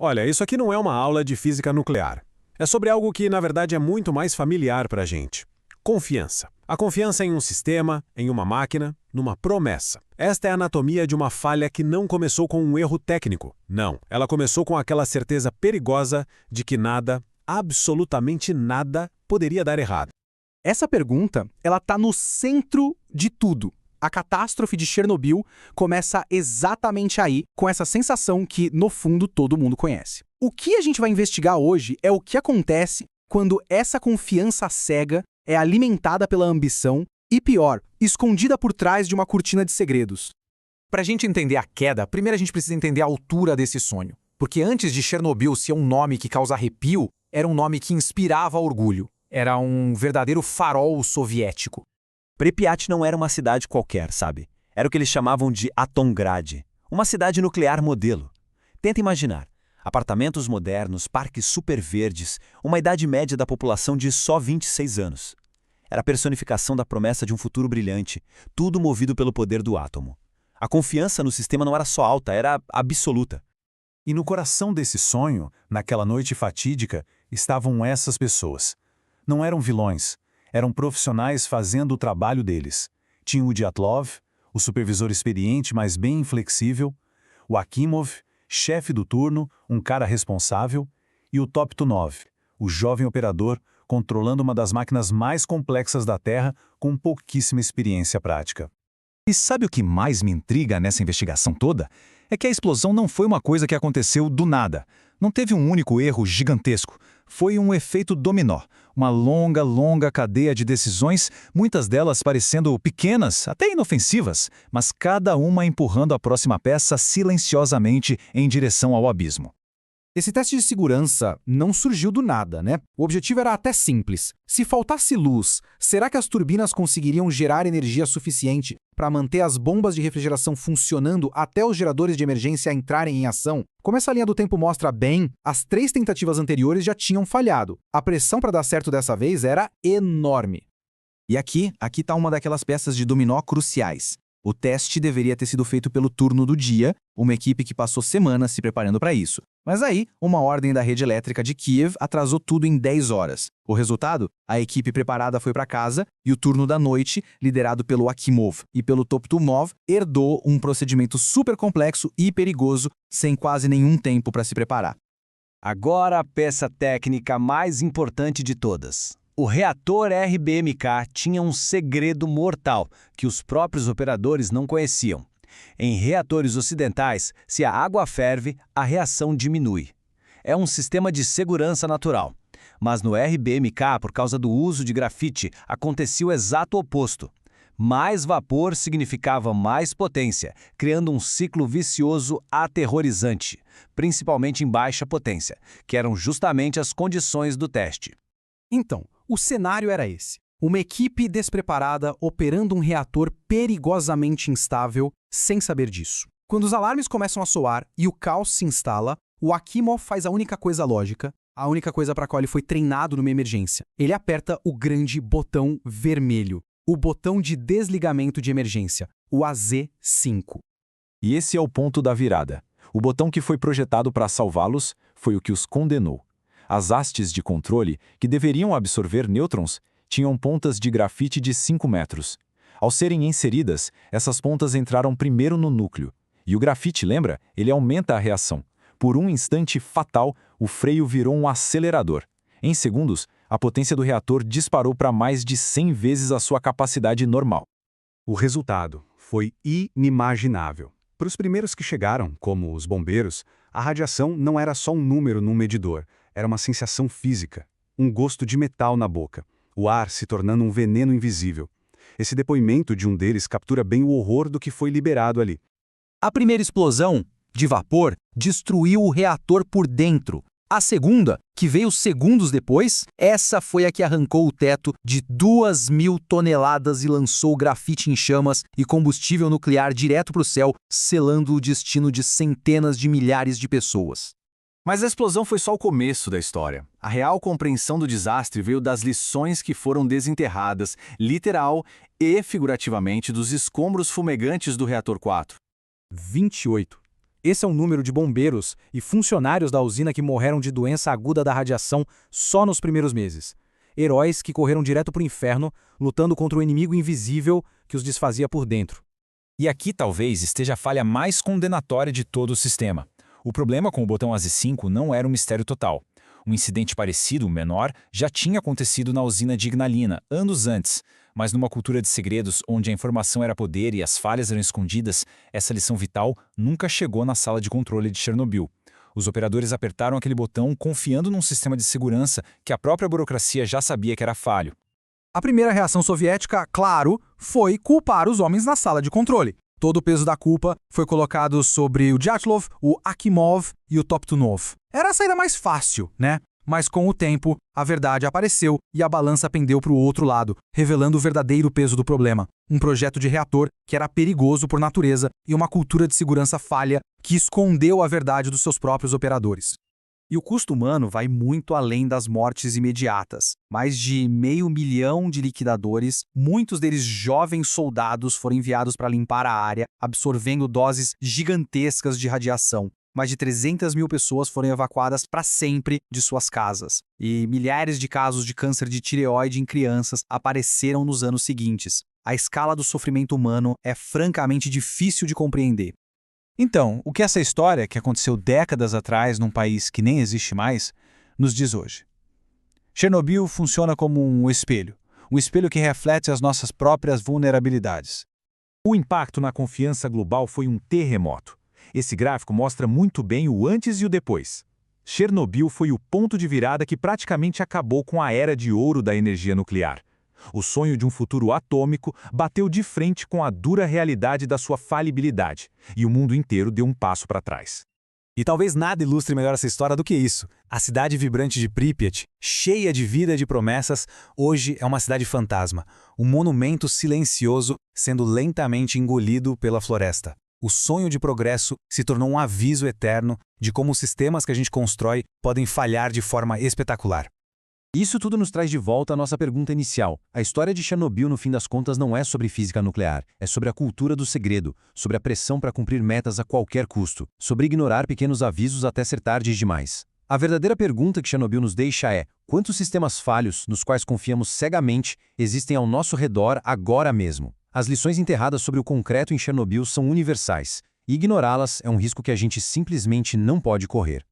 Olha, isso aqui não é uma aula de física nuclear. É sobre algo que, na verdade, é muito mais familiar para a gente. Confiança. A confiança em um sistema, em uma máquina, numa promessa. Esta é a anatomia de uma falha que não começou com um erro técnico. Não, ela começou com aquela certeza perigosa de que nada, absolutamente nada, poderia dar errado. Essa pergunta, ela tá no centro de tudo. A catástrofe de Chernobyl começa exatamente aí, com essa sensação que, no fundo, todo mundo conhece. O que a gente vai investigar hoje é o que acontece quando essa confiança cega é alimentada pela ambição e, pior, escondida por trás de uma cortina de segredos. Para a gente entender a queda, primeiro a gente precisa entender a altura desse sonho. Porque antes de Chernobyl ser um nome que causa arrepio, era um nome que inspirava orgulho. Era um verdadeiro farol soviético. Pripyat não era uma cidade qualquer, sabe? Era o que eles chamavam de Atomgrad, uma cidade nuclear modelo. Tenta imaginar. Apartamentos modernos, parques super verdes, uma idade média da população de só 26 anos. Era a personificação da promessa de um futuro brilhante, tudo movido pelo poder do átomo. A confiança no sistema não era só alta, era absoluta. E no coração desse sonho, naquela noite fatídica, estavam essas pessoas. Não eram vilões, eram profissionais fazendo o trabalho deles. Tinha o Dyatlov, o supervisor experiente, mas bem inflexível, o Akimov, chefe do turno, um cara responsável, e o Toptunov, o jovem operador, controlando uma das máquinas mais complexas da Terra com pouquíssima experiência prática. E sabe o que mais me intriga nessa investigação toda? É que a explosão não foi uma coisa que aconteceu do nada. Não teve um único erro gigantesco. Foi um efeito dominó. Uma longa cadeia de decisões, muitas delas parecendo pequenas, até inofensivas, mas cada uma empurrando a próxima peça silenciosamente em direção ao abismo. Esse teste de segurança não surgiu do nada, né? O objetivo era até simples. Se faltasse luz, será que as turbinas conseguiriam gerar energia suficiente para manter as bombas de refrigeração funcionando até os geradores de emergência entrarem em ação? Como essa linha do tempo mostra bem, as 3 tentativas anteriores já tinham falhado. A pressão para dar certo dessa vez era enorme. E aqui está uma daquelas peças de dominó cruciais. O teste deveria ter sido feito pelo turno do dia, uma equipe que passou semanas se preparando para isso. Mas aí, uma ordem da rede elétrica de Kiev atrasou tudo em 10 horas. O resultado? A equipe preparada foi para casa e o turno da noite, liderado pelo Akimov e pelo Toptunov, herdou um procedimento super complexo e perigoso, sem quase nenhum tempo para se preparar. Agora a peça técnica mais importante de todas. O reator RBMK tinha um segredo mortal que os próprios operadores não conheciam. Em reatores ocidentais, se a água ferve, a reação diminui. É um sistema de segurança natural. Mas no RBMK, por causa do uso de grafite, acontecia o exato oposto. Mais vapor significava mais potência, criando um ciclo vicioso aterrorizante, principalmente em baixa potência, que eram justamente as condições do teste. Então, o cenário era esse. Uma equipe despreparada operando um reator perigosamente instável sem saber disso. Quando os alarmes começam a soar e o caos se instala, o Akimov faz a única coisa lógica, a única coisa para a qual ele foi treinado numa emergência. Ele aperta o grande botão vermelho, o botão de desligamento de emergência, o AZ5. E esse é o ponto da virada. O botão que foi projetado para salvá-los foi o que os condenou. As hastes de controle, que deveriam absorver nêutrons, tinham pontas de grafite de 5 metros. Ao serem inseridas, essas pontas entraram primeiro no núcleo. E o grafite, lembra? Ele aumenta a reação. Por um instante fatal, o freio virou um acelerador. Em segundos, a potência do reator disparou para mais de 100 vezes a sua capacidade normal. O resultado foi inimaginável. Para os primeiros que chegaram, como os bombeiros, a radiação não era só um número num medidor, era uma sensação física, um gosto de metal na boca, o ar se tornando um veneno invisível. Esse depoimento de um deles captura bem o horror do que foi liberado ali. A primeira explosão, de vapor, destruiu o reator por dentro. A segunda, que veio segundos depois, essa foi a que arrancou o teto de 2.000 toneladas e lançou grafite em chamas e combustível nuclear direto para o céu, selando o destino de centenas de milhares de pessoas. Mas a explosão foi só o começo da história. A real compreensão do desastre veio das lições que foram desenterradas, literal e figurativamente, dos escombros fumegantes do reator 4. 28. Esse é o número de bombeiros e funcionários da usina que morreram de doença aguda da radiação só nos primeiros meses. Heróis que correram direto para o inferno, lutando contra o inimigo invisível que os desfazia por dentro. E aqui talvez esteja a falha mais condenatória de todo o sistema. O problema com o botão AZ5 não era um mistério total. Um incidente parecido, menor, já tinha acontecido na usina de Ignalina, anos antes. Mas numa cultura de segredos, onde a informação era poder e as falhas eram escondidas, essa lição vital nunca chegou na sala de controle de Chernobyl. Os operadores apertaram aquele botão confiando num sistema de segurança que a própria burocracia já sabia que era falho. A primeira reação soviética, claro, foi culpar os homens na sala de controle. Todo o peso da culpa foi colocado sobre o Dyatlov, o Akimov e o Toptunov. Era a saída mais fácil, né? Mas com o tempo, a verdade apareceu e a balança pendeu para o outro lado, revelando o verdadeiro peso do problema. Um projeto de reator que era perigoso por natureza e uma cultura de segurança falha que escondeu a verdade dos seus próprios operadores. E o custo humano vai muito além das mortes imediatas. Mais de 500 mil de liquidadores, muitos deles jovens soldados, foram enviados para limpar a área, absorvendo doses gigantescas de radiação. Mais de 300 mil pessoas foram evacuadas para sempre de suas casas. E milhares de casos de câncer de tireoide em crianças apareceram nos anos seguintes. A escala do sofrimento humano é francamente difícil de compreender. Então, o que essa história, que aconteceu décadas atrás num país que nem existe mais, nos diz hoje? Chernobyl funciona como um espelho que reflete as nossas próprias vulnerabilidades. O impacto na confiança global foi um terremoto. Esse gráfico mostra muito bem o antes e o depois. Chernobyl foi o ponto de virada que praticamente acabou com a era de ouro da energia nuclear. O sonho de um futuro atômico bateu de frente com a dura realidade da sua falibilidade, e o mundo inteiro deu um passo para trás. E talvez nada ilustre melhor essa história do que isso. A cidade vibrante de Pripyat, cheia de vida e de promessas, hoje é uma cidade fantasma, um monumento silencioso sendo lentamente engolido pela floresta. O sonho de progresso se tornou um aviso eterno de como os sistemas que a gente constrói podem falhar de forma espetacular. Isso tudo nos traz de volta à nossa pergunta inicial. A história de Chernobyl, no fim das contas, não é sobre física nuclear. É sobre a cultura do segredo, sobre a pressão para cumprir metas a qualquer custo, sobre ignorar pequenos avisos até ser tarde demais. A verdadeira pergunta que Chernobyl nos deixa é: quantos sistemas falhos, nos quais confiamos cegamente, existem ao nosso redor agora mesmo? As lições enterradas sobre o concreto em Chernobyl são universais, e ignorá-las é um risco que a gente simplesmente não pode correr.